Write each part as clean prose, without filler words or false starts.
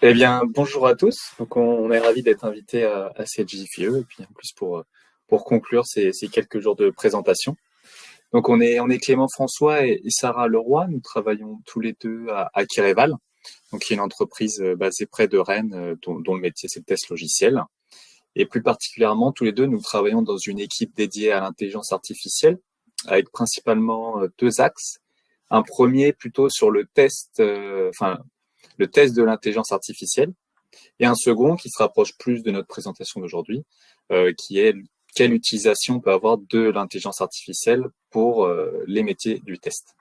Eh bien, bonjour à tous. Donc, on est ravis d'être invités à CGFIE et puis en plus pour conclure ces quelques jours de présentation. Donc, on est Clément François et Sarah Leroy. Nous travaillons tous les deux à Kireval, donc qui est une entreprise basée près de Rennes, dont le métier c'est le test logiciel. Et plus particulièrement, tous les deux, nous travaillons dans une équipe dédiée à l'intelligence artificielle, avec principalement deux axes. Un premier plutôt sur le test, le test de l'intelligence artificielle, et un second qui se rapproche plus de notre présentation d'aujourd'hui, qui est quelle utilisation on peut avoir de l'intelligence artificielle pour les métiers du test.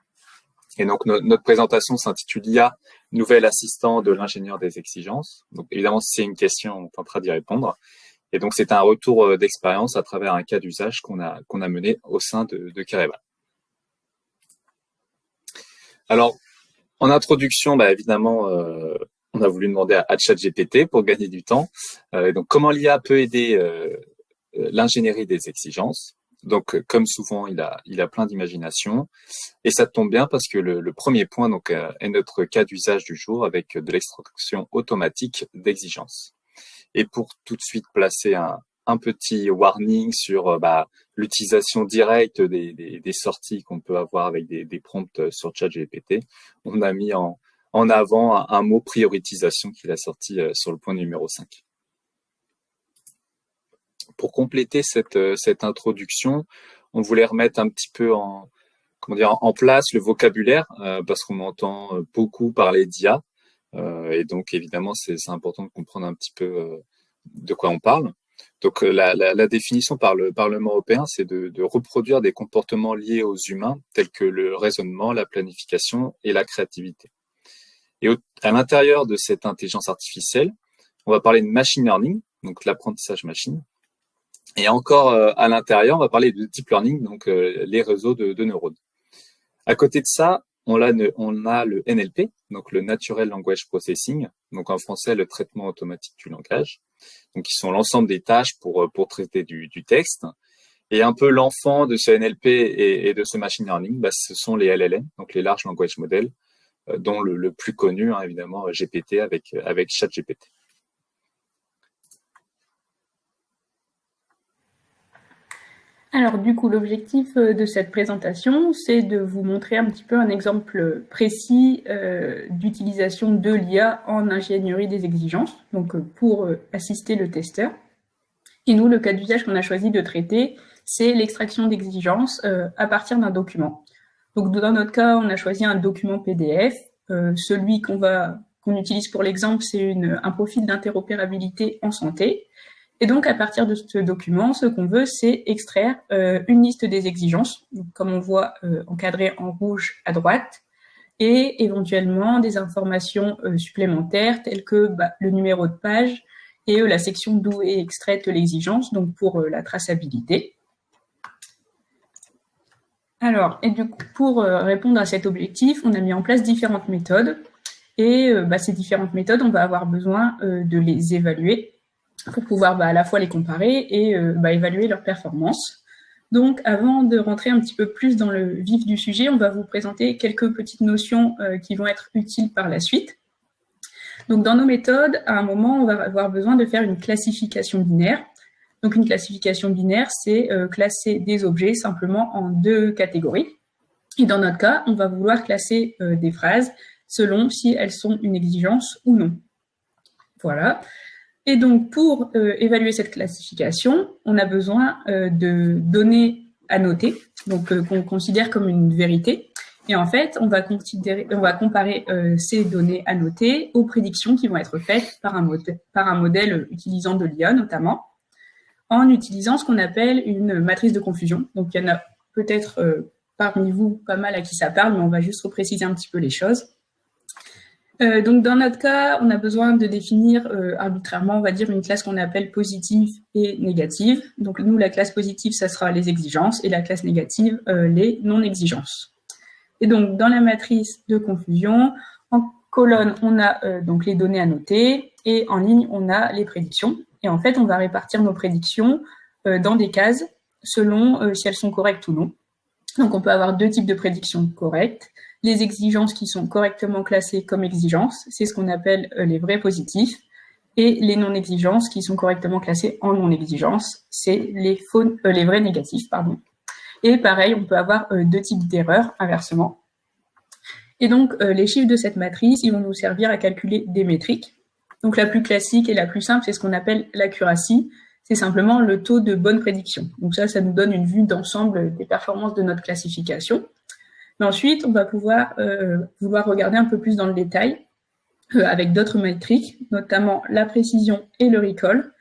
Et donc notre présentation s'intitule IA, nouvel assistant de l'ingénieur des exigences. Donc évidemment, si c'est une question, on tentera d'y répondre. Et donc c'est un retour d'expérience à travers un cas d'usage qu'on a mené au sein de Kereval. Alors en introduction, évidemment, on a voulu demander à ChatGPT pour gagner du temps. Donc, comment l'IA peut aider l'ingénierie des exigences. Donc, comme souvent, il a plein d'imagination. Et ça tombe bien parce que le premier point donc, est notre cas d'usage du jour avec de l'extraction automatique d'exigences. Et pour tout de suite placer un petit warning sur l'utilisation directe des sorties qu'on peut avoir avec des prompts sur ChatGPT, on a mis en avant un mot prioritisation qu'il a sorti sur le point numéro 5. Pour compléter cette introduction, on voulait remettre un petit peu en place le vocabulaire parce qu'on entend beaucoup parler d'IA et donc évidemment c'est important de comprendre un petit peu de quoi on parle. Donc la définition par le Parlement européen, c'est de reproduire des comportements liés aux humains tels que le raisonnement, la planification et la créativité. Et à l'intérieur de cette intelligence artificielle, on va parler de machine learning, donc l'apprentissage machine. Et encore à l'intérieur, on va parler de deep learning, donc les réseaux de neurones. À côté de ça, on a le NLP, donc le Natural Language Processing, donc en français le traitement automatique du langage, donc qui sont l'ensemble des tâches pour traiter du texte. Et un peu l'enfant de ce NLP et de ce machine learning, ce sont les LLM, donc les Large Language Models, dont le plus connu, évidemment, GPT avec ChatGPT. Alors du coup, l'objectif de cette présentation, c'est de vous montrer un petit peu un exemple précis d'utilisation de l'IA en ingénierie des exigences, donc pour assister le testeur. Et nous, le cas d'usage qu'on a choisi de traiter, c'est l'extraction d'exigences à partir d'un document. Donc dans notre cas, on a choisi un document PDF. Celui qu'on utilise pour l'exemple, c'est un profil d'interopérabilité en santé. Et donc, à partir de ce document, ce qu'on veut, c'est extraire une liste des exigences, donc, comme on voit encadré en rouge à droite, et éventuellement des informations supplémentaires telles que le numéro de page et la section d'où est extraite l'exigence, donc pour la traçabilité. Alors, et du coup, pour répondre à cet objectif, on a mis en place différentes méthodes. Et ces différentes méthodes, on va avoir besoin de les évaluer pour pouvoir à la fois les comparer et évaluer leur performance. Donc, avant de rentrer un petit peu plus dans le vif du sujet, on va vous présenter quelques petites notions qui vont être utiles par la suite. Donc, dans nos méthodes, à un moment, on va avoir besoin de faire une classification binaire. Donc, une classification binaire, c'est classer des objets simplement en deux catégories. Et dans notre cas, on va vouloir classer des phrases selon si elles sont une exigence ou non. Voilà. Et donc, pour évaluer cette classification, on a besoin de données annotées, donc qu'on considère comme une vérité. Et en fait, on va comparer ces données annotées aux prédictions qui vont être faites par un modèle utilisant de l'IA notamment, en utilisant ce qu'on appelle une matrice de confusion. Donc, il y en a peut-être parmi vous pas mal à qui ça parle, mais on va juste repréciser un petit peu les choses. Donc, dans notre cas, on a besoin de définir arbitrairement, on va dire, une classe qu'on appelle positive et négative. Donc, nous, la classe positive, ça sera les exigences et la classe négative, les non-exigences. Et donc, dans la matrice de confusion, en colonne, on a donc les données annotées et en ligne, on a les prédictions. Et en fait, on va répartir nos prédictions dans des cases selon si elles sont correctes ou non. Donc, on peut avoir deux types de prédictions correctes. les exigences qui sont correctement classées comme exigences, c'est ce qu'on appelle les vrais positifs, et les non-exigences qui sont correctement classées en non-exigences, c'est les vrais négatifs, pardon. Et pareil, on peut avoir deux types d'erreurs, inversement. Et donc, les chiffres de cette matrice, ils vont nous servir à calculer des métriques. Donc, la plus classique et la plus simple, c'est ce qu'on appelle l'accuracy. C'est simplement le taux de bonne prédiction. Donc ça nous donne une vue d'ensemble des performances de notre classification. Mais ensuite, on va pouvoir vouloir regarder un peu plus dans le détail avec d'autres métriques, notamment la précision et le recall.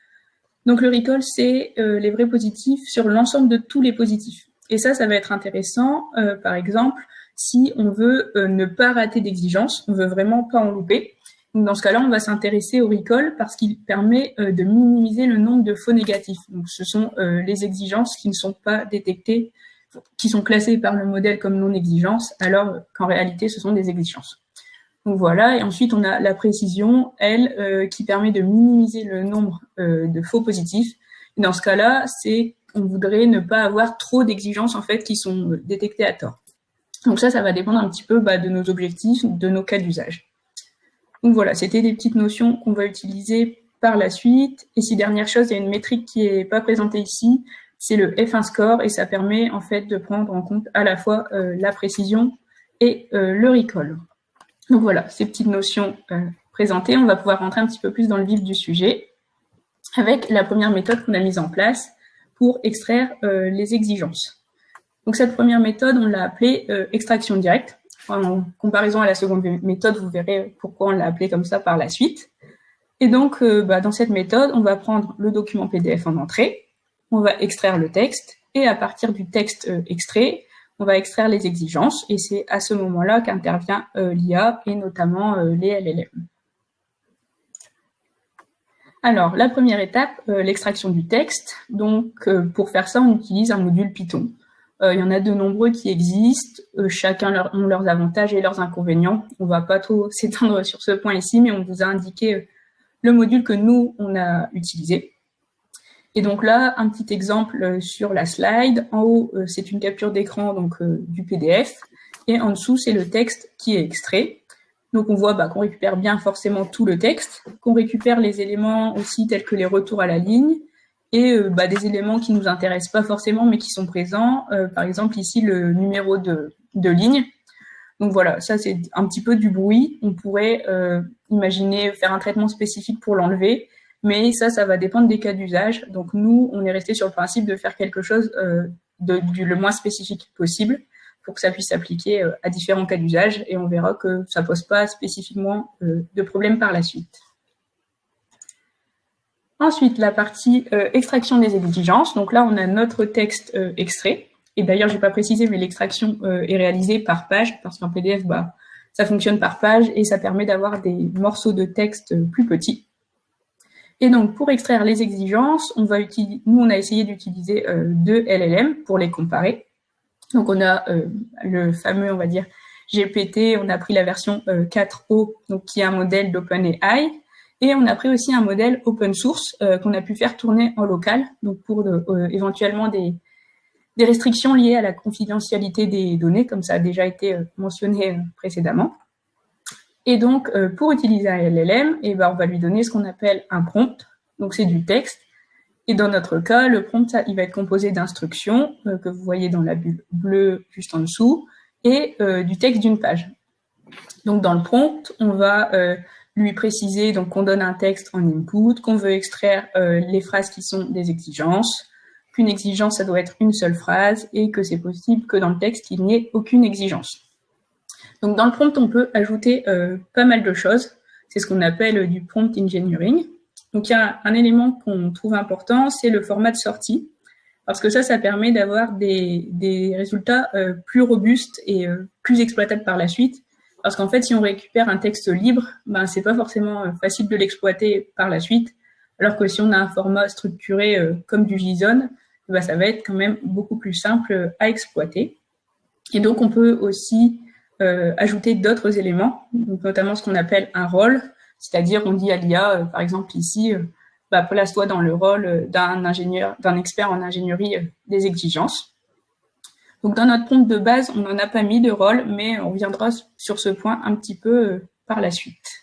Donc le recall, c'est les vrais positifs sur l'ensemble de tous les positifs. Et ça va être intéressant, par exemple, si on veut ne pas rater d'exigence, on veut vraiment pas en louper. Donc dans ce cas-là, on va s'intéresser au recall parce qu'il permet de minimiser le nombre de faux négatifs. Donc ce sont les exigences qui ne sont pas détectées, qui sont classées par le modèle comme non-exigences, alors qu'en réalité, ce sont des exigences. Donc voilà, et ensuite on a la précision, elle, qui permet de minimiser le nombre de faux positifs. Et dans ce cas-là, on voudrait ne pas avoir trop d'exigences en fait qui sont détectées à tort. Donc ça va dépendre un petit peu de nos objectifs, de nos cas d'usage. Donc voilà, c'était des petites notions qu'on va utiliser par la suite. Et si dernière chose, il y a une métrique qui n'est pas présentée ici, c'est le F1 score, et ça permet en fait de prendre en compte à la fois la précision et le recall. Donc voilà, ces petites notions présentées, on va pouvoir rentrer un petit peu plus dans le vif du sujet avec la première méthode qu'on a mise en place pour extraire les exigences. Donc cette première méthode, on l'a appelée extraction directe. En comparaison à la seconde méthode, vous verrez pourquoi on l'a appelée comme ça par la suite. Et donc, dans cette méthode, on va prendre le document PDF en entrée, on va extraire le texte, et à partir du texte extrait, on va extraire les exigences, et c'est à ce moment-là qu'intervient l'IA, et notamment les LLM. Alors, la première étape, l'extraction du texte. Donc, pour faire ça, on utilise un module Python. Il y en a de nombreux qui existent, chacun ont leurs avantages et leurs inconvénients. On va pas trop s'étendre sur ce point ici, mais on vous a indiqué le module que nous, on a utilisé. Et donc là, un petit exemple sur la slide. En haut, c'est une capture d'écran donc du PDF, et en dessous, c'est le texte qui est extrait. Donc on voit qu'on récupère bien forcément tout le texte, qu'on récupère les éléments aussi tels que les retours à la ligne, et des éléments qui nous intéressent pas forcément mais qui sont présents, par exemple ici le numéro de ligne. Donc voilà, ça c'est un petit peu du bruit, on pourrait imaginer faire un traitement spécifique pour l'enlever, mais ça va dépendre des cas d'usage. Donc nous, on est resté sur le principe de faire quelque chose le moins spécifique possible pour que ça puisse s'appliquer à différents cas d'usage, et on verra que ça pose pas spécifiquement de problème par la suite. Ensuite, la partie extraction des exigences. Donc là, on a notre texte extrait. Et d'ailleurs, j'ai pas précisé, mais l'extraction est réalisée par page, parce qu'en PDF, ça fonctionne par page, et ça permet d'avoir des morceaux de texte plus petits. Et donc, pour extraire les exigences, nous, on a essayé d'utiliser deux LLM pour les comparer. Donc, on a le fameux, on va dire, GPT, on a pris la version 4O, donc qui est un modèle d'OpenAI, et on a pris aussi un modèle open source qu'on a pu faire tourner en local, donc pour éventuellement des restrictions liées à la confidentialité des données, comme ça a déjà été mentionné précédemment. Et donc, pour utiliser un LLM, on va lui donner ce qu'on appelle un prompt, donc c'est du texte. Et dans notre cas, le prompt, il va être composé d'instructions que vous voyez dans la bulle bleue juste en dessous, et du texte d'une page. Donc dans le prompt, on va lui préciser donc qu'on donne un texte en input, qu'on veut extraire les phrases qui sont des exigences, qu'une exigence, ça doit être une seule phrase, et que c'est possible que dans le texte, il n'y ait aucune exigence. Donc dans le prompt, on peut ajouter pas mal de choses. C'est ce qu'on appelle du prompt engineering. Donc il y a un élément qu'on trouve important, c'est le format de sortie, parce que ça permet d'avoir des résultats plus robustes et plus exploitables par la suite. Parce qu'en fait, si on récupère un texte libre, c'est pas forcément facile de l'exploiter par la suite, alors que si on a un format structuré comme du JSON, ça va être quand même beaucoup plus simple à exploiter. Et donc, on peut aussi ajouter d'autres éléments, donc notamment ce qu'on appelle un rôle, c'est-à-dire on dit à l'IA, par exemple ici, place-toi dans le rôle d'un expert en ingénierie des exigences. Donc dans notre prompt de base, on n'en a pas mis de rôle, mais on reviendra sur ce point un petit peu par la suite.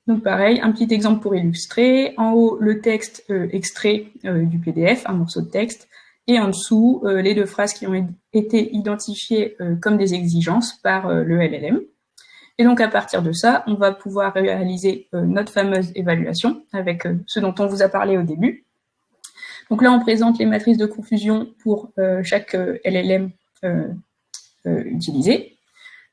Donc pareil, un petit exemple pour illustrer. En haut, le texte extrait du PDF, un morceau de texte, et en dessous, les 2 phrases qui ont été identifiées comme des exigences par le LLM. Et donc à partir de ça, on va pouvoir réaliser notre fameuse évaluation avec ce dont on vous a parlé au début. Donc là, on présente les matrices de confusion pour chaque LLM utilisé.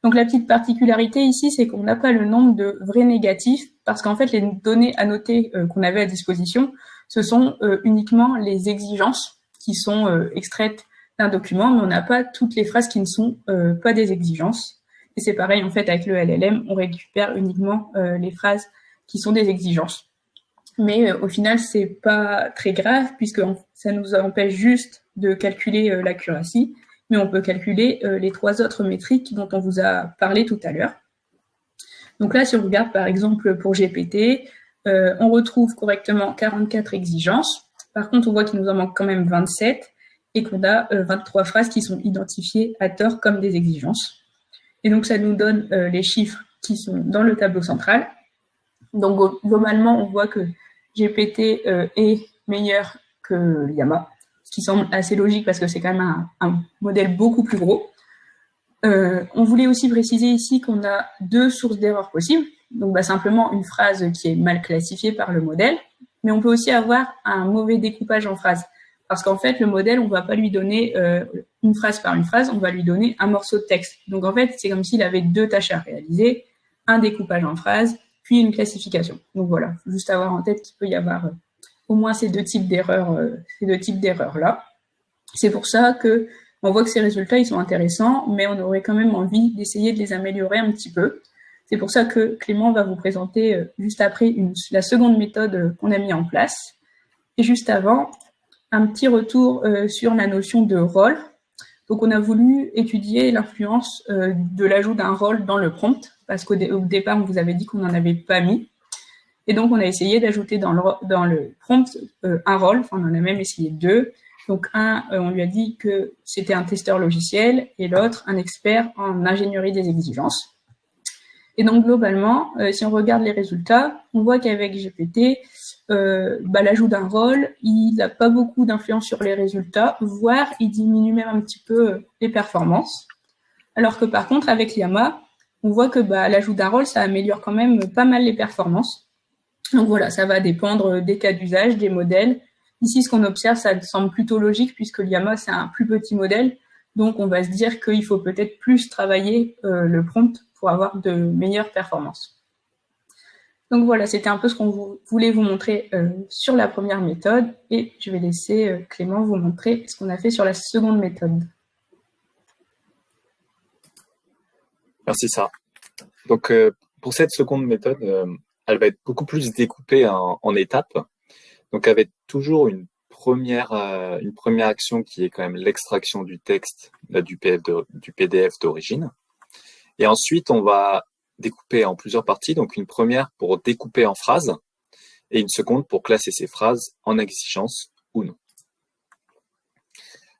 Donc la petite particularité ici, c'est qu'on n'a pas le nombre de vrais négatifs, parce qu'en fait, les données annotées qu'on avait à disposition, ce sont uniquement les exigences qui sont extraites d'un document, mais on n'a pas toutes les phrases qui ne sont pas des exigences. Et c'est pareil, en fait, avec le LLM, on récupère uniquement les phrases qui sont des exigences. Mais au final, c'est pas très grave, puisque ça nous empêche juste de calculer l'accuracy, mais on peut calculer les 3 autres métriques dont on vous a parlé tout à l'heure. Donc là, si on regarde par exemple pour GPT, on retrouve correctement 44 exigences. Par contre, on voit qu'il nous en manque quand même 27 et qu'on a 23 phrases qui sont identifiées à tort comme des exigences. Et donc, ça nous donne les chiffres qui sont dans le tableau central. Donc, globalement, on voit que GPT est meilleur que Llama, ce qui semble assez logique parce que c'est quand même un modèle beaucoup plus gros. On voulait aussi préciser ici qu'on a 2 sources d'erreurs possibles. Donc, simplement une phrase qui est mal classifiée par le modèle, mais on peut aussi avoir un mauvais découpage en phrases. Parce qu'en fait, le modèle, on ne va pas lui donner une phrase par une phrase, on va lui donner un morceau de texte. Donc, en fait, c'est comme s'il avait 2 tâches à réaliser, un découpage en phrases, puis une classification. Donc voilà, faut juste avoir en tête qu'il peut y avoir au moins ces 2 types d'erreurs-là. C'est pour ça que on voit que ces résultats, ils sont intéressants, mais on aurait quand même envie d'essayer de les améliorer un petit peu. C'est pour ça que Clément va vous présenter juste après la seconde méthode qu'on a mis en place. Et juste avant, un petit retour sur la notion de rôle. Donc, on a voulu étudier l'influence de l'ajout d'un rôle dans le prompt, parce qu'au départ, on vous avait dit qu'on n'en avait pas mis. Et donc, on a essayé d'ajouter dans le prompt un rôle, enfin, on en a même essayé 2. Donc, on lui a dit que c'était un testeur logiciel, et l'autre, un expert en ingénierie des exigences. Et donc, globalement, si on regarde les résultats, on voit qu'avec GPT, l'ajout d'un rôle, il n'a pas beaucoup d'influence sur les résultats, voire il diminue même un petit peu les performances. Alors que par contre, avec Llama, on voit que l'ajout d'un rôle, ça améliore quand même pas mal les performances. Donc voilà, ça va dépendre des cas d'usage, des modèles. Ici, ce qu'on observe, ça semble plutôt logique puisque Llama, c'est un plus petit modèle. Donc, on va se dire qu'il faut peut-être plus travailler le prompt pour avoir de meilleures performances. Donc voilà, c'était un peu ce qu'on voulait vous montrer sur la première méthode. Et je vais laisser Clément vous montrer ce qu'on a fait sur la seconde méthode. Merci Sarah. Donc pour cette seconde méthode, elle va être beaucoup plus découpée en étapes. Donc avec toujours une première action qui est quand même l'extraction du texte du PDF d'origine. Et ensuite, on va découper en plusieurs parties. Donc une première pour découper en phrases et une seconde pour classer ces phrases en exigences ou non.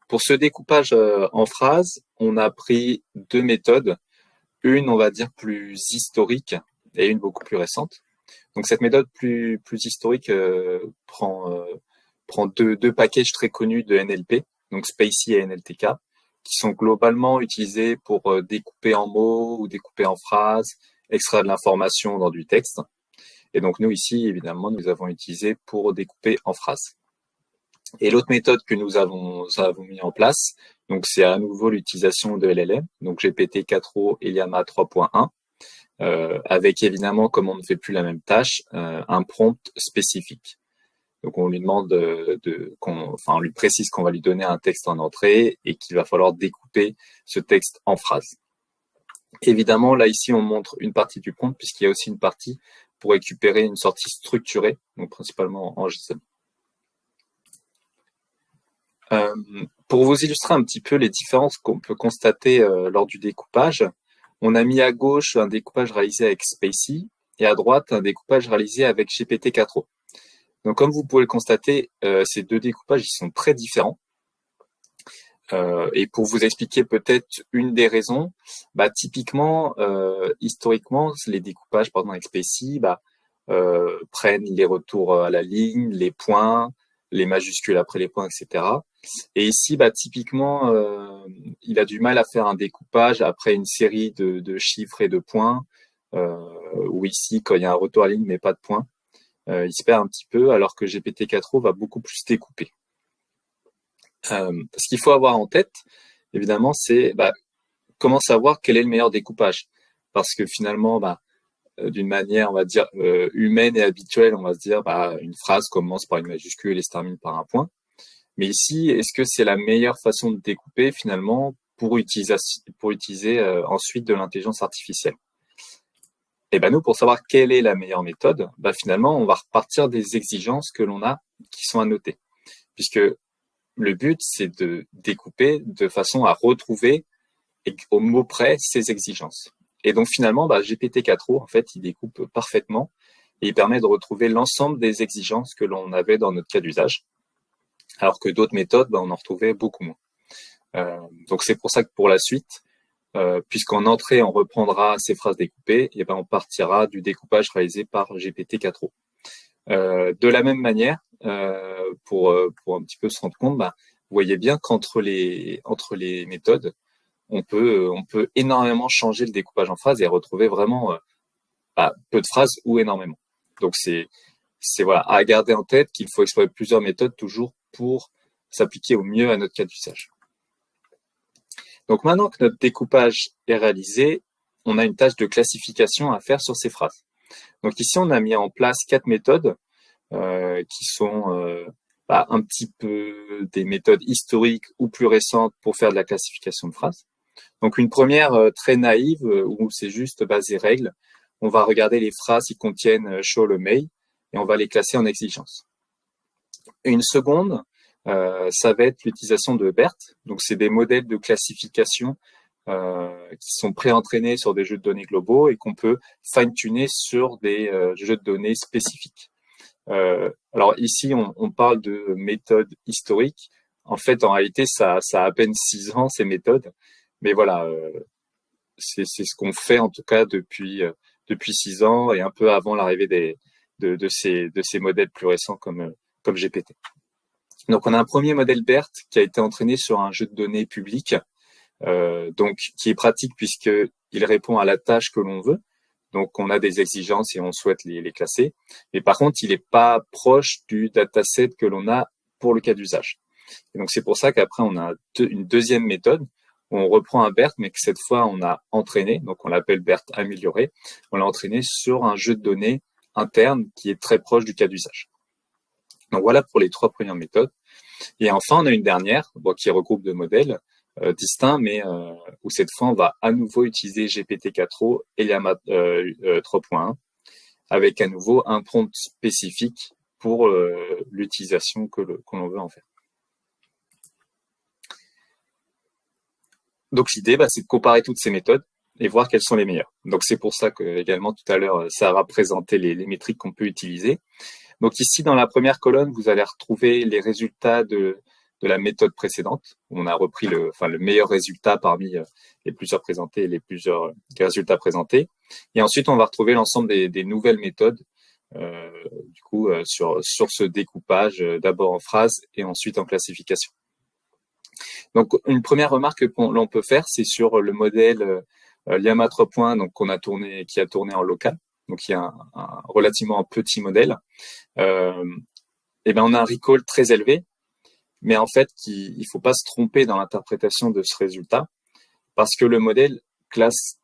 Pour ce découpage en phrases, on a pris 2 méthodes. Une, on va dire, plus historique et une beaucoup plus récente. Donc cette méthode plus historique prend deux packages très connus de NLP, donc spaCy et NLTK, qui sont globalement utilisés pour découper en mots ou découper en phrases, extraire de l'information dans du texte. Et donc nous ici, évidemment, nous avons utilisé pour découper en phrases. Et l'autre méthode que nous avons mis en place, donc c'est à nouveau l'utilisation de LLM, donc GPT-4o et Llama 3.1, avec évidemment, comme on ne fait plus la même tâche, un prompt spécifique. Donc on lui demande on lui précise qu'on va lui donner un texte en entrée et qu'il va falloir découper ce texte en phrases. Évidemment, là ici on montre une partie du prompt puisqu'il y a aussi une partie pour récupérer une sortie structurée, donc principalement en JSON. Pour vous illustrer un petit peu les différences qu'on peut constater lors du découpage, on a mis à gauche un découpage réalisé avec spaCy et à droite un découpage réalisé avec GPT-4o. Donc comme vous pouvez le constater, ces 2 découpages ils sont très différents. Et pour vous expliquer peut-être une des raisons, typiquement, historiquement, les découpages, par exemple avec Spacey, prennent les retours à la ligne, les points, les majuscules après les points, etc. Et ici, typiquement, il a du mal à faire un découpage après une série de chiffres et de points, ou ici, quand il y a un retour à la ligne mais pas de points, il se perd un petit peu, alors que GPT-4o va beaucoup plus découper. Ce qu'il faut avoir en tête, évidemment, c'est comment savoir quel est le meilleur découpage. Parce que finalement, d'une manière, on va dire, humaine et habituelle, on va se dire, une phrase commence par une majuscule et se termine par un point. Mais ici, est-ce que c'est la meilleure façon de découper finalement pour utiliser ensuite de l'intelligence artificielle? Et nous, pour savoir quelle est la meilleure méthode, finalement, on va repartir des exigences que l'on a qui sont annotées. Puisque le but, c'est de découper de façon à retrouver au mot près ces exigences. Et donc finalement, GPT-4o, en fait, il découpe parfaitement et il permet de retrouver l'ensemble des exigences que l'on avait dans notre cas d'usage, alors que d'autres méthodes, on en retrouvait beaucoup moins. Donc c'est pour ça que pour la suite, puisqu'en entrée, on reprendra ces phrases découpées, et on partira du découpage réalisé par GPT-4o. De la même manière, pour un petit peu se rendre compte, vous voyez bien qu'entre les méthodes, on peut énormément changer le découpage en phrases et retrouver vraiment peu de phrases ou énormément. Donc c'est voilà, à garder en tête qu'il faut explorer plusieurs méthodes toujours pour s'appliquer au mieux à notre cas d'usage. Donc maintenant que notre découpage est réalisé, on a une tâche de classification à faire sur ces phrases. Donc ici, on a mis en place 4 méthodes qui sont un petit peu des méthodes historiques ou plus récentes pour faire de la classification de phrases. Donc une première très naïve où c'est juste basé règles. On va regarder les phrases qui contiennent show le may et on va les classer en exigence. Une seconde, ça va être l'utilisation de BERT. Donc c'est des modèles de classification qui sont pré-entraînés sur des jeux de données globaux et qu'on peut fine-tuner sur des jeux de données spécifiques. Alors ici, on parle de méthodes historiques. En fait, en réalité, ça a à peine 6 ans, ces méthodes. Mais voilà, c'est ce qu'on fait en tout cas depuis 6 ans et un peu avant l'arrivée de ces modèles plus récents comme GPT. Donc, on a un premier modèle BERT qui a été entraîné sur un jeu de données public, donc qui est pratique puisqu'il répond à la tâche que l'on veut. Donc, on a des exigences et on souhaite les classer. Mais par contre, il n'est pas proche du dataset que l'on a pour le cas d'usage. Et donc, c'est pour ça qu'après, on a une deuxième méthode où on reprend un BERT, mais que cette fois, on a entraîné. Donc, on l'appelle BERT amélioré. On l'a entraîné sur un jeu de données interne qui est très proche du cas d'usage. Donc, voilà pour les 3 premières méthodes. Et enfin, on a une dernière qui regroupe 2 modèles distincts, mais où cette fois, on va à nouveau utiliser GPT-4o et Llama 3.1 avec à nouveau un prompt spécifique pour l'utilisation que l'on veut en faire. Donc l'idée, c'est de comparer toutes ces méthodes et voir quelles sont les meilleures. Donc c'est pour ça que également tout à l'heure, ça va présenter les métriques qu'on peut utiliser. Donc ici, dans la première colonne, vous allez retrouver les résultats de la méthode précédente. On a repris le meilleur résultat parmi les plusieurs présentés et les résultats présentés. Et ensuite, on va retrouver l'ensemble des nouvelles méthodes sur ce découpage, d'abord en phrases et ensuite en classification. Donc, une première remarque que l'on peut faire, c'est sur le modèle Llama 3.1, donc qui a tourné en local. Donc, il y a un relativement petit modèle. On a un recall très élevé, mais en fait, il faut pas se tromper dans l'interprétation de ce résultat, parce que le modèle classe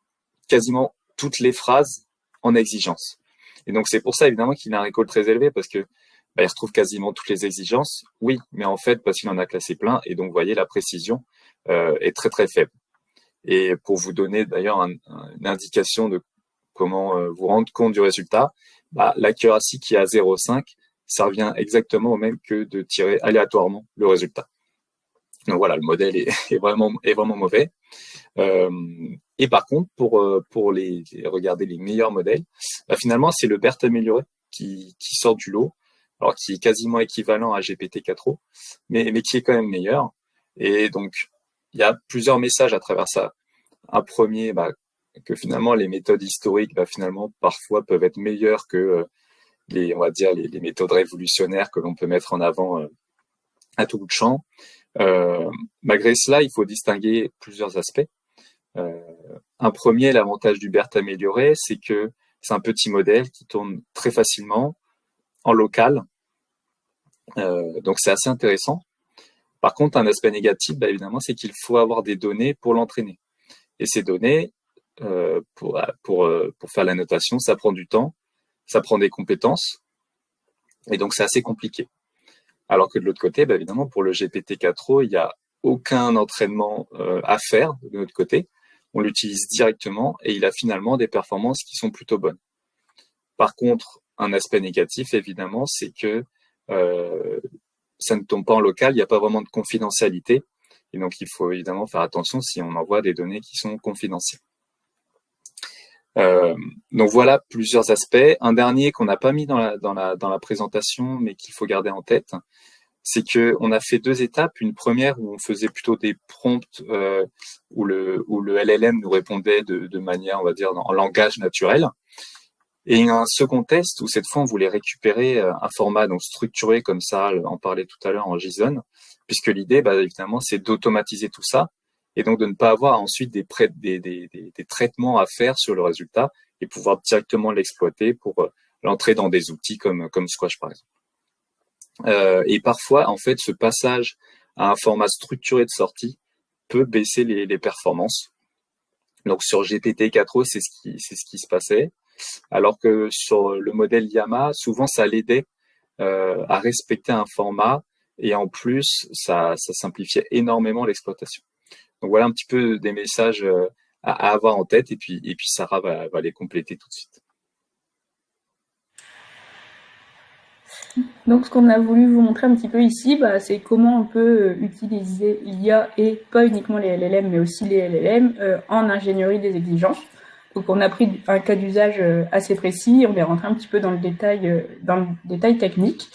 quasiment toutes les phrases en exigence. Et donc, c'est pour ça, évidemment, qu'il a un recall très élevé, parce que il retrouve quasiment toutes les exigences, oui, mais en fait, parce qu'il en a classé plein, et donc, vous voyez, la précision est très, très faible. Et pour vous donner d'ailleurs une indication de comment vous rendre compte du résultat, l'accuracy qui est à 0,5, ça revient exactement au même que de tirer aléatoirement le résultat. Donc voilà, le modèle est vraiment mauvais. Et par contre, pour regarder les meilleurs modèles, finalement, c'est le BERT amélioré qui sort du lot, alors qui est quasiment équivalent à GPT-4o, mais qui est quand même meilleur. Et donc, il y a plusieurs messages à travers ça. Un premier, que finalement les méthodes historiques, finalement parfois peuvent être meilleures que les méthodes révolutionnaires que l'on peut mettre en avant à tout bout de champ. Malgré cela, il faut distinguer plusieurs aspects. Un premier, l'avantage du BERT amélioré, c'est que c'est un petit modèle qui tourne très facilement en local. Donc c'est assez intéressant. Par contre, un aspect négatif, évidemment, c'est qu'il faut avoir des données pour l'entraîner. Et ces données, pour faire la notation, ça prend du temps, ça prend des compétences, et donc c'est assez compliqué. Alors que de l'autre côté, évidemment, pour le GPT-4o, il n'y a aucun entraînement à faire de notre côté. On l'utilise directement et il a finalement des performances qui sont plutôt bonnes. Par contre, un aspect négatif, évidemment, c'est que ça ne tombe pas en local, il n'y a pas vraiment de confidentialité. Et donc, il faut évidemment faire attention si on envoie des données qui sont confidentielles. Donc voilà plusieurs aspects. Un dernier qu'on n'a pas mis dans la présentation, mais qu'il faut garder en tête, c'est que on a fait 2 étapes. Une première où on faisait plutôt des prompts où le LLM nous répondait de manière, on va dire, en langage naturel. Et un second test où cette fois on voulait récupérer un format donc structuré comme ça, on parlait tout à l'heure en JSON, puisque l'idée, évidemment, c'est d'automatiser tout ça et donc de ne pas avoir ensuite des traitements à faire sur le résultat et pouvoir directement l'exploiter pour l'entrer dans des outils comme Squash par exemple. Et parfois, en fait, ce passage à un format structuré de sortie peut baisser les performances. Donc sur GPT-4o, c'est ce qui se passait. Alors que sur le modèle Llama, souvent ça l'aidait à respecter un format et en plus ça simplifiait énormément l'exploitation. Donc voilà un petit peu des messages à avoir en tête et puis Sarah va les compléter tout de suite. Donc ce qu'on a voulu vous montrer un petit peu ici, c'est comment on peut utiliser l'IA et pas uniquement les LLM mais aussi les LLM en ingénierie des exigences. Donc on a pris un cas d'usage assez précis, on est rentré un petit peu dans le détail technique.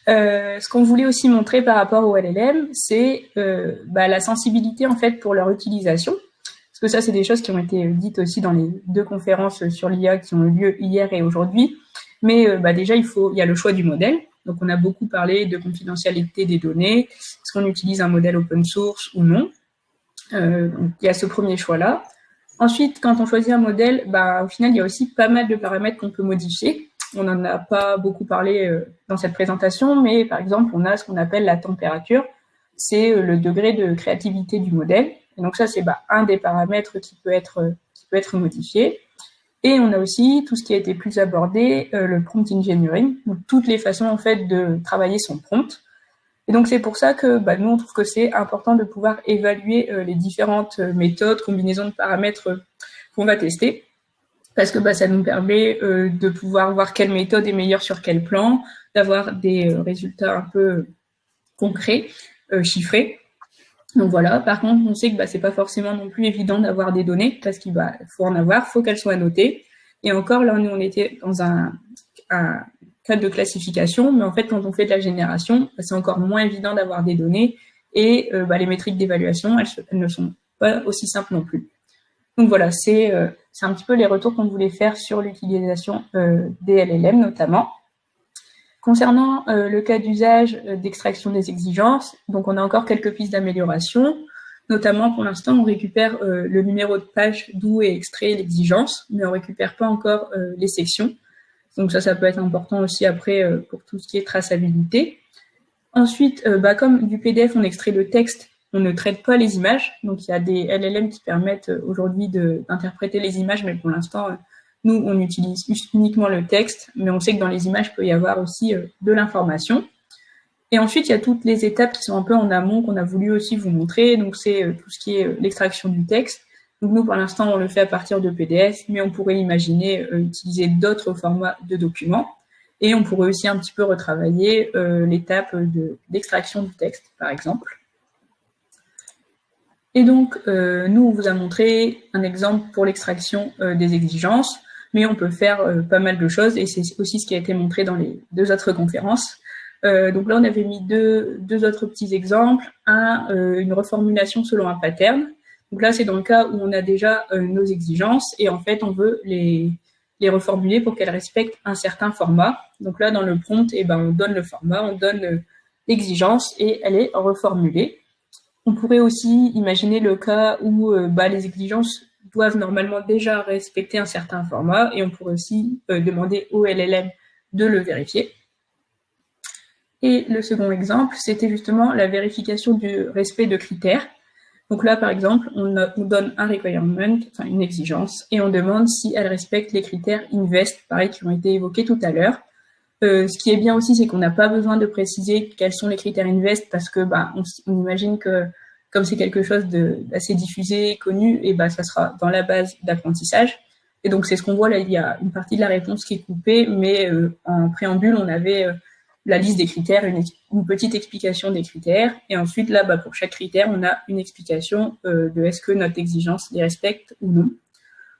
Ce qu'on voulait aussi montrer par rapport au LLM, c'est la sensibilité en fait pour leur utilisation. Parce que ça, c'est des choses qui ont été dites aussi dans les 2 conférences sur l'IA qui ont eu lieu hier et aujourd'hui. Mais déjà, il y a le choix du modèle. Donc on a beaucoup parlé de confidentialité des données, est-ce qu'on utilise un modèle open source ou non. Donc il y a ce premier choix-là. Ensuite, quand on choisit un modèle, au final, il y a aussi pas mal de paramètres qu'on peut modifier. On n'en a pas beaucoup parlé dans cette présentation, mais par exemple, on a ce qu'on appelle la température. C'est le degré de créativité du modèle. Et donc ça, c'est un des paramètres qui peut être modifié. Et on a aussi tout ce qui a été plus abordé, le prompt engineering, donc toutes les façons en fait de travailler son prompt. Et donc c'est pour ça que nous on trouve que c'est important de pouvoir évaluer les différentes méthodes, combinaisons de paramètres qu'on va tester, parce que ça nous permet de pouvoir voir quelle méthode est meilleure sur quel plan, d'avoir des résultats un peu concrets, chiffrés. Donc voilà. Par contre, on sait que c'est pas forcément non plus évident d'avoir des données, parce qu'il faut en avoir, faut qu'elles soient annotées. Et encore là, nous on était dans un de classification, mais en fait, quand on fait de la génération, c'est encore moins évident d'avoir des données et les métriques d'évaluation, elles ne sont pas aussi simples non plus. Donc voilà, c'est un petit peu les retours qu'on voulait faire sur l'utilisation des LLM notamment. Concernant le cas d'usage d'extraction des exigences, donc on a encore quelques pistes d'amélioration, notamment pour l'instant, on récupère le numéro de page d'où est extrait l'exigence, mais on récupère pas encore les sections. Donc ça peut être important aussi après pour tout ce qui est traçabilité. Ensuite, comme du PDF, on extrait le texte, on ne traite pas les images. Donc il y a des LLM qui permettent aujourd'hui d'interpréter les images, mais pour l'instant, nous, on utilise uniquement le texte, mais on sait que dans les images, il peut y avoir aussi de l'information. Et ensuite, il y a toutes les étapes qui sont un peu en amont qu'on a voulu aussi vous montrer. Donc c'est tout ce qui est l'extraction du texte. Donc nous, pour l'instant, on le fait à partir de PDF, mais on pourrait imaginer utiliser d'autres formats de documents. Et on pourrait aussi un petit peu retravailler l'étape d'extraction du texte, par exemple. Et donc, nous, on vous a montré un exemple pour l'extraction des exigences, mais on peut faire pas mal de choses, et c'est aussi ce qui a été montré dans les 2 autres conférences. Donc là, on avait mis deux autres petits exemples. Une reformulation selon un pattern. Donc là, c'est dans le cas où on a déjà nos exigences et en fait, on veut les reformuler pour qu'elles respectent un certain format. Donc là, dans le prompt, on donne le format, on donne l'exigence et elle est reformulée. On pourrait aussi imaginer le cas où les exigences doivent normalement déjà respecter un certain format et on pourrait aussi demander au LLM de le vérifier. Et le second exemple, c'était justement la vérification du respect de critères. Donc là, par exemple, on donne un requirement, enfin une exigence, et on demande si elle respecte les critères invest, pareil, qui ont été évoqués tout à l'heure. Ce qui est bien aussi, c'est qu'on n'a pas besoin de préciser quels sont les critères invest parce que on imagine que comme c'est quelque chose d'assez diffusé, connu, et ça sera dans la base d'apprentissage. Et donc c'est ce qu'on voit là, il y a une partie de la réponse qui est coupée, mais en préambule, on avait la liste des critères, une petite explication des critères, et ensuite là, pour chaque critère, on a une explication de est-ce que notre exigence les respecte ou non.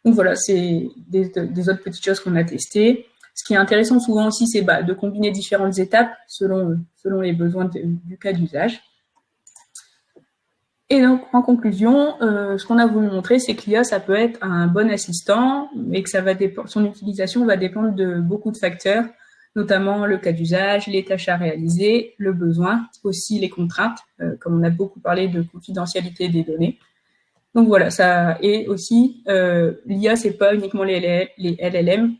Donc voilà, c'est des autres petites choses qu'on a testées. Ce qui est intéressant souvent aussi, c'est de combiner différentes étapes selon les besoins du cas d'usage. Et donc, en conclusion, ce qu'on a voulu montrer, c'est que l'IA, ça peut être un bon assistant, mais que son utilisation va dépendre de beaucoup de facteurs, notamment le cas d'usage, les tâches à réaliser, le besoin, aussi les contraintes, comme on a beaucoup parlé de confidentialité des données. Donc voilà, ça, et aussi, l'IA, c'est pas uniquement les LLM.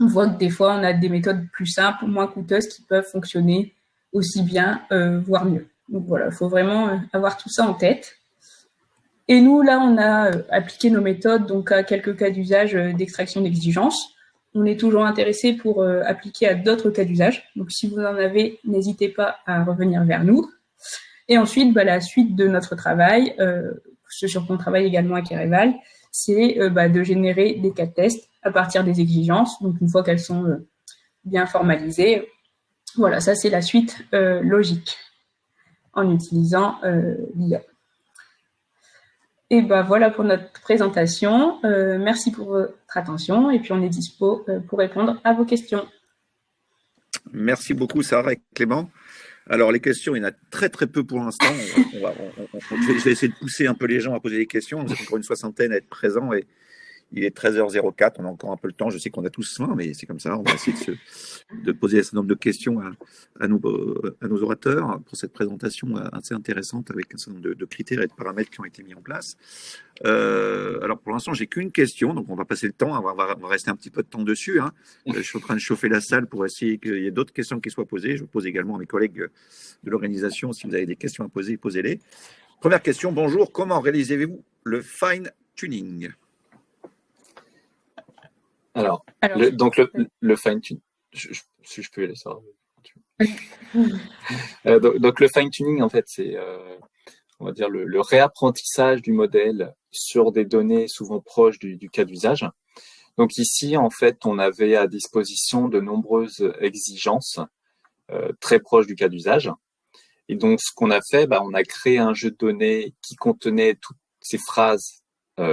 On voit que des fois, on a des méthodes plus simples, moins coûteuses, qui peuvent fonctionner aussi bien, voire mieux. Donc voilà, il faut vraiment avoir tout ça en tête. Et nous, là, on a appliqué nos méthodes donc à quelques cas d'usage d'extraction d'exigences. On est toujours intéressé pour appliquer à d'autres cas d'usage. Donc si vous en avez, n'hésitez pas à revenir vers nous. Et ensuite, la suite de notre travail, ce sur quoi on travaille également à Kereval, c'est de générer des cas de test à partir des exigences. Donc une fois qu'elles sont bien formalisées, voilà, ça c'est la suite logique en utilisant l'IA. Et voilà pour notre présentation. Merci pour votre attention et puis on est dispo pour répondre à vos questions. Merci beaucoup Sarah et Clément. Alors les questions, il y en a très très peu pour l'instant. Je vais essayer de pousser un peu les gens à poser des questions. Vous êtes encore une soixantaine à être présents et il est 13h04, on a encore un peu le temps. Je sais qu'on a tous faim, mais c'est comme ça. On va essayer de poser un certain nombre de questions à nos orateurs pour cette présentation assez intéressante avec un certain nombre de critères et de paramètres qui ont été mis en place. Alors pour l'instant, j'ai qu'une question, donc on va passer le temps, on va rester un petit peu de temps dessus. Je suis en train de chauffer la salle pour essayer qu'il y ait d'autres questions qui soient posées. Je pose également à mes collègues de l'organisation, si vous avez des questions à poser, posez-les. Première question, bonjour, comment réalisez-vous le fine-tuning ? Alors le fine-tuning, si je peux laisser ça. Donc le fine-tuning, en fait, c'est, on va dire, le réapprentissage du modèle sur des données souvent proches du cas d'usage. Donc ici, en fait, on avait à disposition de nombreuses exigences très proches du cas d'usage. Et donc, ce qu'on a fait, on a créé un jeu de données qui contenait toutes ces phrases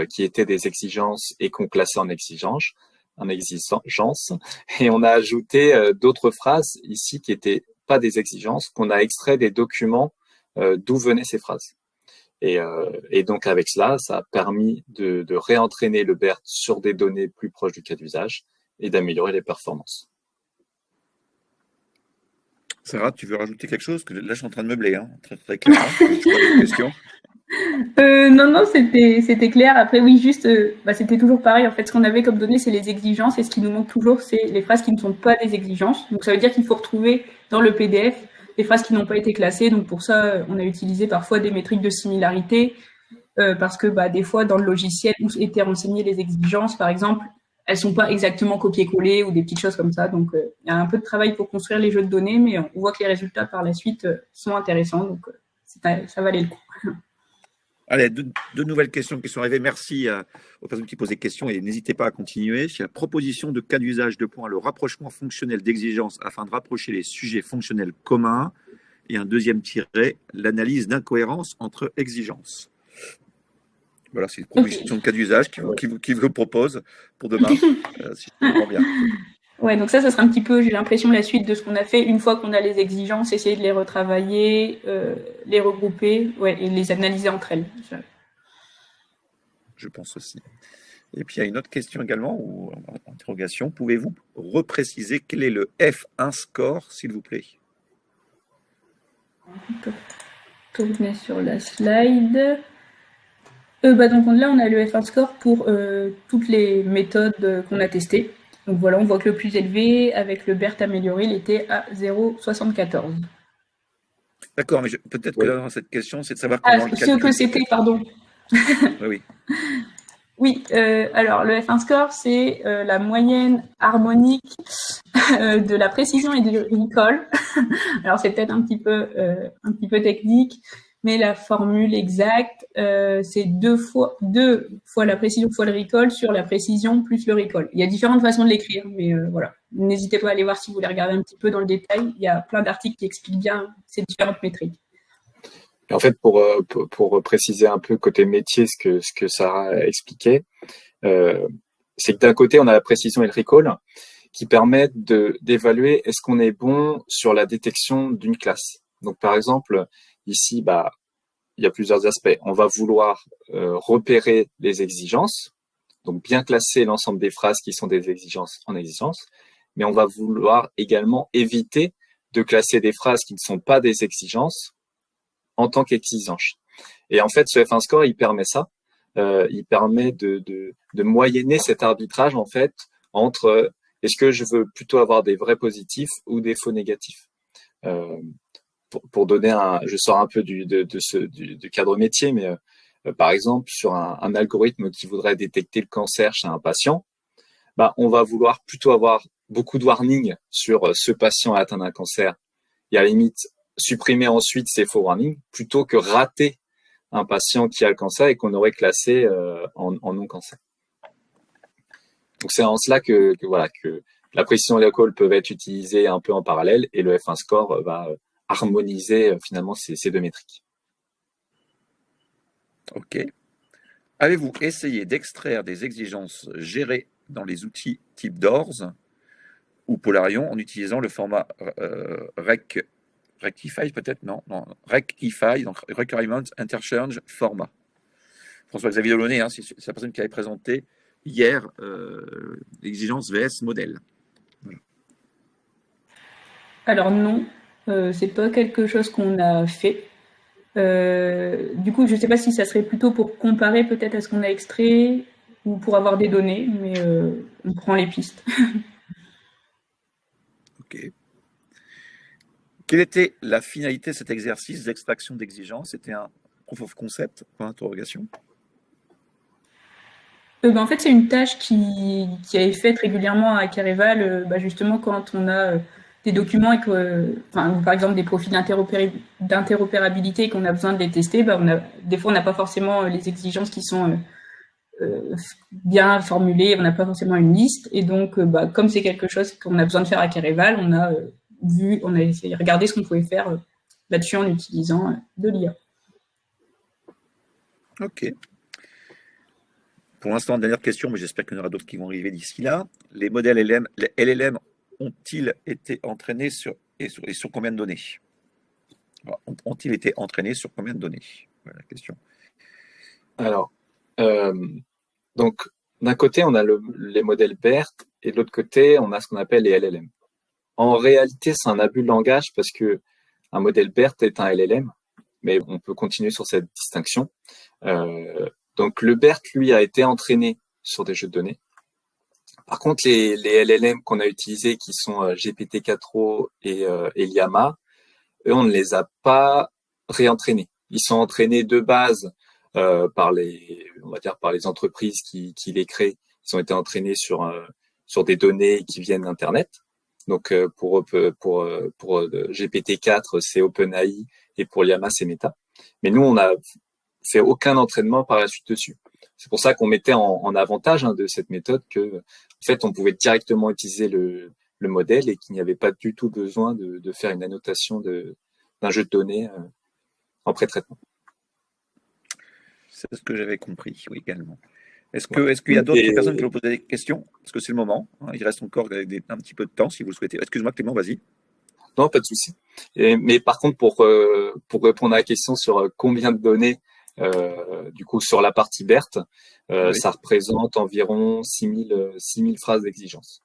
qui étaient des exigences et qu'on classait en exigences. Et on a ajouté d'autres phrases ici qui étaient pas des exigences, qu'on a extrait des documents d'où venaient ces phrases. Et donc avec cela, ça a permis de réentraîner le BERT sur des données plus proches du cas d'usage et d'améliorer les performances. Sarah, tu veux rajouter quelque chose? Que là, je suis en train de meubler, très, très clairement. Je pas de questions. Non, c'était clair. Après, oui, juste, c'était toujours pareil. En fait, ce qu'on avait comme données, c'est les exigences. Et ce qui nous manque toujours, c'est les phrases qui ne sont pas des exigences. Donc, ça veut dire qu'il faut retrouver dans le PDF des phrases qui n'ont pas été classées. Donc, pour ça, on a utilisé parfois des métriques de similarité. Parce que des fois, dans le logiciel où étaient renseignées les exigences, par exemple, elles sont pas exactement copiées-collées ou des petites choses comme ça. Donc, il y a un peu de travail pour construire les jeux de données, mais on voit que les résultats par la suite sont intéressants. Donc, ça valait le coup. Allez, deux nouvelles questions qui sont arrivées. Merci aux personnes qui posent des questions et n'hésitez pas à continuer. La proposition de cas d'usage de points, le rapprochement fonctionnel d'exigence afin de rapprocher les sujets fonctionnels communs. Et un deuxième tiret, l'analyse d'incohérence entre exigences. Voilà, c'est une proposition de cas d'usage qui vous propose pour demain, si je comprends bien. Ouais, donc ça sera un petit peu, j'ai l'impression, la suite de ce qu'on a fait. Une fois qu'on a les exigences, essayer de les retravailler, les regrouper, ouais, et les analyser entre elles. Je pense aussi. Et puis il y a une autre question également, ou interrogation. Pouvez-vous repréciser quel est le F1 score, s'il vous plaît? On peut tourner sur la slide. Donc là, on a le F1 score pour toutes les méthodes qu'on a testées. Donc voilà, on voit que le plus élevé, avec le BERT amélioré, il était à 0,74. D'accord, mais peut-être que Oui. là, dans cette question, c'est de savoir Ah, comment le ce que calcul s'est c'était, fait. pardon. Oui, oui. Oui, alors le F1 score, c'est la moyenne harmonique de la précision et du recall. Alors c'est peut-être un petit peu technique, mais la formule exacte, c'est deux fois la précision fois le recall sur la précision plus le recall. Il y a différentes façons de l'écrire, mais voilà. N'hésitez pas à aller voir si vous voulez regarder un petit peu dans le détail. Il y a plein d'articles qui expliquent bien ces différentes métriques. Et en fait, pour préciser un peu côté métier ce que Sarah expliquait, c'est que d'un côté, on a la précision et le recall qui permettent d'évaluer est-ce qu'on est bon sur la détection d'une classe. Donc, par exemple, ici, il y a plusieurs aspects. On va vouloir repérer les exigences, donc bien classer l'ensemble des phrases qui sont des exigences en exigences, mais on va vouloir également éviter de classer des phrases qui ne sont pas des exigences en tant qu'exigences. Et en fait, ce F1 score, il permet ça. Il permet de moyenner cet arbitrage en fait entre est-ce que je veux plutôt avoir des vrais positifs ou des faux négatifs. Pour donner je sors un peu du cadre métier, mais par exemple sur un algorithme qui voudrait détecter le cancer chez un patient, on va vouloir plutôt avoir beaucoup de warnings sur ce patient atteint d'un cancer et à la limite supprimer ensuite ces faux warnings plutôt que rater un patient qui a le cancer et qu'on aurait classé en non-cancer. Donc c'est en cela que la précision et le call peuvent être utilisés un peu en parallèle et le F1 score va harmoniser finalement ces deux métriques. OK. Avez-vous essayé d'extraire des exigences gérées dans les outils type DORS ou Polarion en utilisant le format Rectify peut-être? Non, Rectify, donc Requirement Interchange Format. François-Xavier Delaunay, c'est la personne qui avait présenté hier l'exigence VS modèle. Voilà. Alors non, c'est pas quelque chose qu'on a fait. Du coup, je sais pas si ça serait plutôt pour comparer peut-être à ce qu'on a extrait ou pour avoir des données, mais on prend les pistes. OK. Quelle était la finalité de cet exercice d'extraction d'exigence? C'était un proof of concept, point d'interrogation. En fait, c'est une tâche qui est faite régulièrement à Careval, justement quand on a des documents et ou par exemple des profils d'interopérabilité et qu'on a besoin de les tester, des fois on n'a pas forcément les exigences qui sont bien formulées, on n'a pas forcément une liste, et donc comme c'est quelque chose qu'on a besoin de faire à Careval, on a essayé de regarder ce qu'on pouvait faire là-dessus en utilisant de l'IA. OK. Pour l'instant, dernière question, mais j'espère qu'il y en aura d'autres qui vont arriver d'ici là. Les modèles LLM ont-ils été entraînés sur combien de données? Ont-ils été entraînés sur combien de données? Voilà la question. Alors, donc d'un côté, on a les modèles BERT et de l'autre côté, on a ce qu'on appelle les LLM. En réalité, c'est un abus de langage parce que un modèle BERT est un LLM, mais on peut continuer sur cette distinction. Donc le BERT, lui, a été entraîné sur des jeux de données. Par contre, les LLM qu'on a utilisés, qui sont GPT-4o et Llama, eux, on ne les a pas réentraînés. Ils sont entraînés de base par les entreprises qui les créent. Ils ont été entraînés sur des données qui viennent d'Internet. Donc pour GPT-4, c'est OpenAI et pour Llama, c'est Meta. Mais nous, on a fait aucun entraînement par la suite dessus. C'est pour ça qu'on mettait en avantage de cette méthode que, en fait, on pouvait directement utiliser le modèle et qu'il n'y avait pas du tout besoin de faire une annotation d'un jeu de données en pré-traitement. C'est ce que j'avais compris, oui, également. Est-ce qu'il y a d'autres personnes qui veulent poser des questions? Parce que c'est le moment, hein, il reste encore un petit peu de temps si vous le souhaitez. Excuse-moi Clément, vas-y. Non, pas de souci. Mais par contre, pour répondre à la question sur combien de données, du coup, sur la partie BERT, Oui. ça représente environ 6000 phrases d'exigence.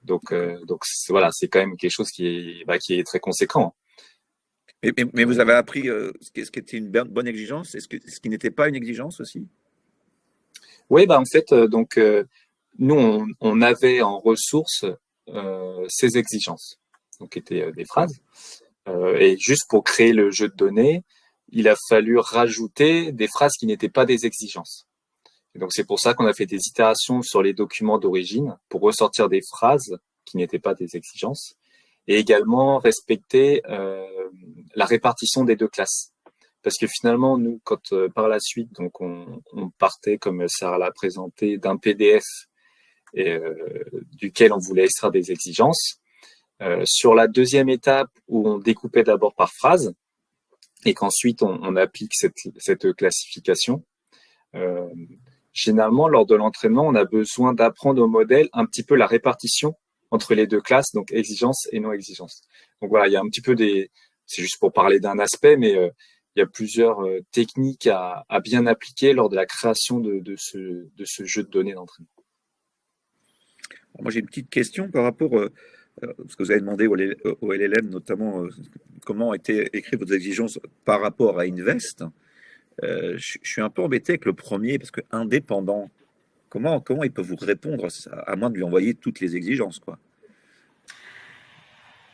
Donc voilà, c'est quand même quelque chose qui est très conséquent. Mais vous avez appris ce qui était une bonne exigence et ce qui n'était pas une exigence aussi? Oui, en fait, nous, on avait en ressources ces exigences, donc qui étaient des phrases. Et juste pour créer le jeu de données, il a fallu rajouter des phrases qui n'étaient pas des exigences. Et donc c'est pour ça qu'on a fait des itérations sur les documents d'origine pour ressortir des phrases qui n'étaient pas des exigences et également respecter la répartition des deux classes. Parce que finalement, nous, quand par la suite, donc on partait, comme Sarah l'a présenté, d'un PDF duquel on voulait extraire des exigences. Sur la deuxième étape, où on découpait d'abord par phrase, et qu'ensuite on applique cette classification, généralement, lors de l'entraînement, on a besoin d'apprendre au modèle un petit peu la répartition entre les deux classes, donc exigence et non-exigence. Donc voilà, il y a un petit peu c'est juste pour parler d'un aspect, mais il y a plusieurs techniques à bien appliquer lors de la création de ce jeu de données d'entraînement. Moi, j'ai une petite question par rapport, parce que vous avez demandé au LLM notamment comment étaient écrites vos exigences par rapport à Invest. Je suis un peu embêté avec le premier, parce que indépendant, comment il peut vous répondre, à moins de lui envoyer toutes les exigences, quoi.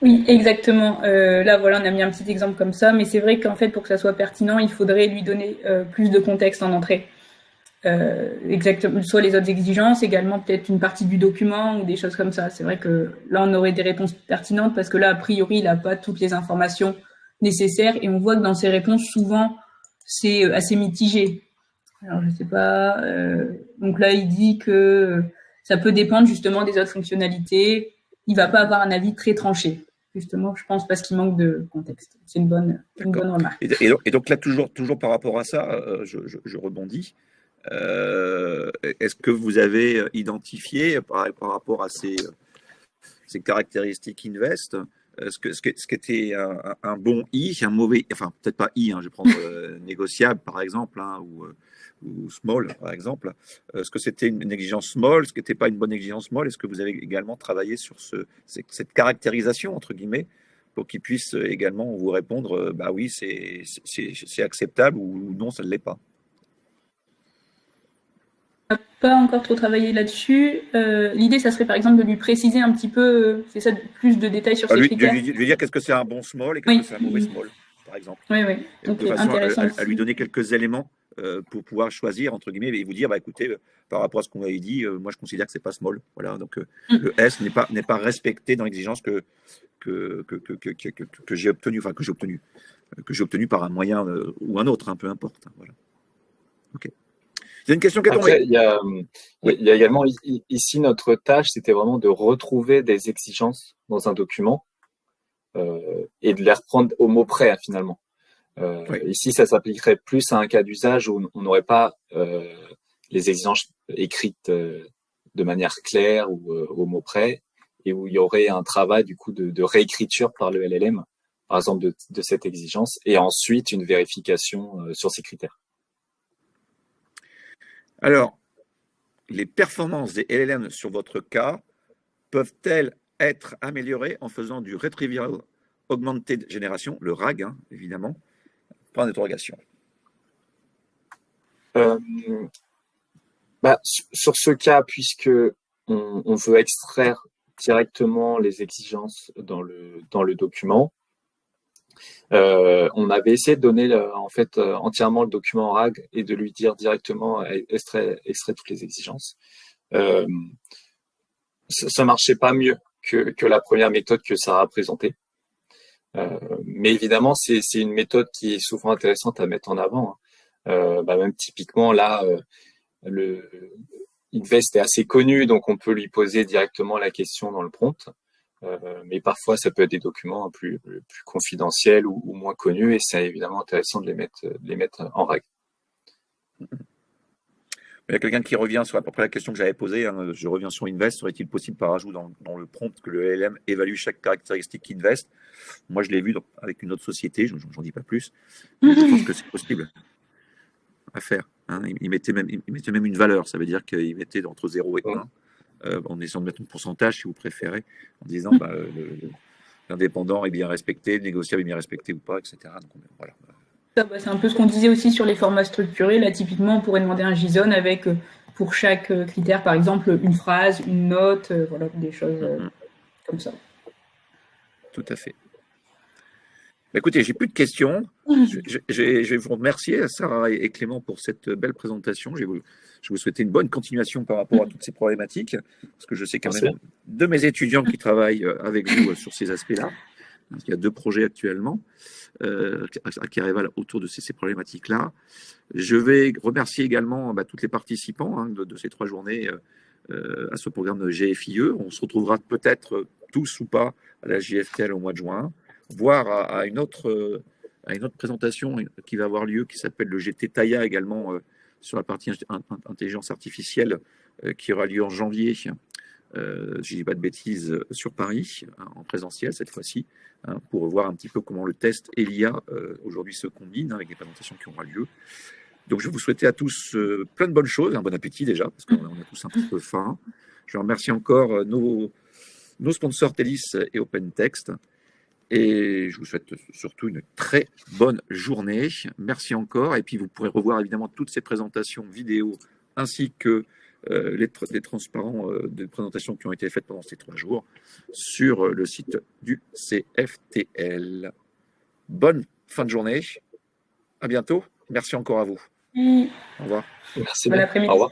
Oui, exactement. Là, voilà, on a mis un petit exemple comme ça, mais c'est vrai qu'en fait, pour que ça soit pertinent, il faudrait lui donner plus de contexte en entrée. Exactement, soit les autres exigences, également peut-être une partie du document ou des choses comme ça. C'est vrai que là, on aurait des réponses pertinentes parce que là, a priori, il n'a pas toutes les informations nécessaires et on voit que dans ses réponses, souvent, c'est assez mitigé. Alors, je sais pas. Donc là, il dit que ça peut dépendre justement des autres fonctionnalités. Il va pas avoir un avis très tranché. Justement, je pense parce qu'il manque de contexte. C'est une bonne remarque. Et donc là, toujours par rapport à ça, je rebondis. Est-ce que vous avez identifié par rapport à ces caractéristiques Invest, ce qui était un bon I, un mauvais, enfin peut-être pas I, hein, je vais prendre négociable par exemple, hein, ou small par exemple. Est-ce que c'était une exigence small, ce qui n'était pas une bonne exigence small? Est-ce que vous avez également travaillé sur cette caractérisation entre guillemets pour qu'il puisse également vous répondre, bah oui, c'est acceptable ou non, ça ne l'est pas? On n'a pas encore trop travaillé là-dessus. L'idée, ça serait par exemple de lui préciser un petit peu, c'est ça, plus de détails sur ses critères. Lui dire qu'est-ce que c'est un bon small et qu'est-ce que c'est un mauvais small, par exemple. Oui. De façon à lui donner quelques éléments pour pouvoir choisir, entre guillemets, et vous dire, bah, écoutez, par rapport à ce qu'on avait dit, moi je considère que c'est pas small. Voilà, donc le S n'est pas respecté dans l'exigence que j'ai obtenu, enfin que j'ai obtenu par un moyen ou un autre, hein, peu importe. Voilà. Ok. Il y a une question qui est tombée. Après, il y a également ici notre tâche, c'était vraiment de retrouver des exigences dans un document et de les reprendre au mot près finalement. Oui. Ici, ça s'appliquerait plus à un cas d'usage où on n'aurait pas les exigences écrites de manière claire ou au mot près, et où il y aurait un travail du coup de réécriture par le LLM, par exemple de cette exigence, et ensuite une vérification sur ces critères. Alors, les performances des LLM sur votre cas peuvent-elles être améliorées en faisant du Retrieval Augmented Generation, le RAG, hein, évidemment, point d'interrogation. Sur ce cas, puisque on veut extraire directement les exigences dans le document, on avait essayé de donner entièrement le document en RAG et de lui dire directement extrait toutes les exigences. Ça marchait pas mieux que la première méthode que Sarah a présentée. Mais évidemment, c'est une méthode qui est souvent intéressante à mettre en avant. Même typiquement là, le Invest est assez connu, donc on peut lui poser directement la question dans le prompt. Mais parfois, ça peut être des documents plus confidentiels ou moins connus, et c'est évidemment intéressant de les mettre en règle. Il y a quelqu'un qui revient sur à peu près la question que j'avais posée. Hein. Je reviens sur Invest. Serait-il possible par ajout dans le prompt que le LLM évalue chaque caractéristique Invest? Moi, je l'ai vu avec une autre société. Je n'en dis pas plus. Mais je pense que c'est possible à faire. Hein. Il mettait même une valeur. Ça veut dire qu'il mettait entre 0 et 1, en essayant de mettre un pourcentage, si vous préférez, en disant l'indépendant est bien respecté, le négociable est bien respecté ou pas, etc. Donc, voilà. C'est un peu ce qu'on disait aussi sur les formats structurés. Là, typiquement, on pourrait demander un JSON avec, pour chaque critère, par exemple, une phrase, une note, voilà, des choses comme ça. Tout à fait. Écoutez, j'ai plus de questions. Je vais vous remercier, Sarah et Clément, pour cette belle présentation. Je vais vous souhaiter une bonne continuation par rapport à toutes ces problématiques, parce que je sais quand même de mes étudiants qui travaillent avec vous sur ces aspects-là. Il y a 2 projets actuellement qui arrivent autour de ces problématiques-là. Je vais remercier également toutes les participants de ces 3 journées à ce programme de GFIE. On se retrouvera peut-être tous ou pas à la JFTL au mois de juin, voire à une autre présentation qui va avoir lieu, qui s'appelle le GT Taya également, sur la partie intelligence artificielle, qui aura lieu en janvier, si je ne dis pas de bêtises, sur Paris, en présentiel cette fois-ci, pour voir un petit peu comment le test et l'IA aujourd'hui se combinent avec les présentations qui auront lieu. Donc je vais vous souhaiter à tous plein de bonnes choses, un bon appétit déjà, parce qu'on a tous un petit peu faim. Je remercie encore nos sponsors Telis et OpenText. Et je vous souhaite surtout une très bonne journée. Merci encore. Et puis, vous pourrez revoir évidemment toutes ces présentations vidéo ainsi que les transparents de présentations qui ont été faites pendant ces 3 jours sur le site du CFTL. Bonne fin de journée. À bientôt. Merci encore à vous. Au revoir. Merci. Bon après-midi. Au revoir.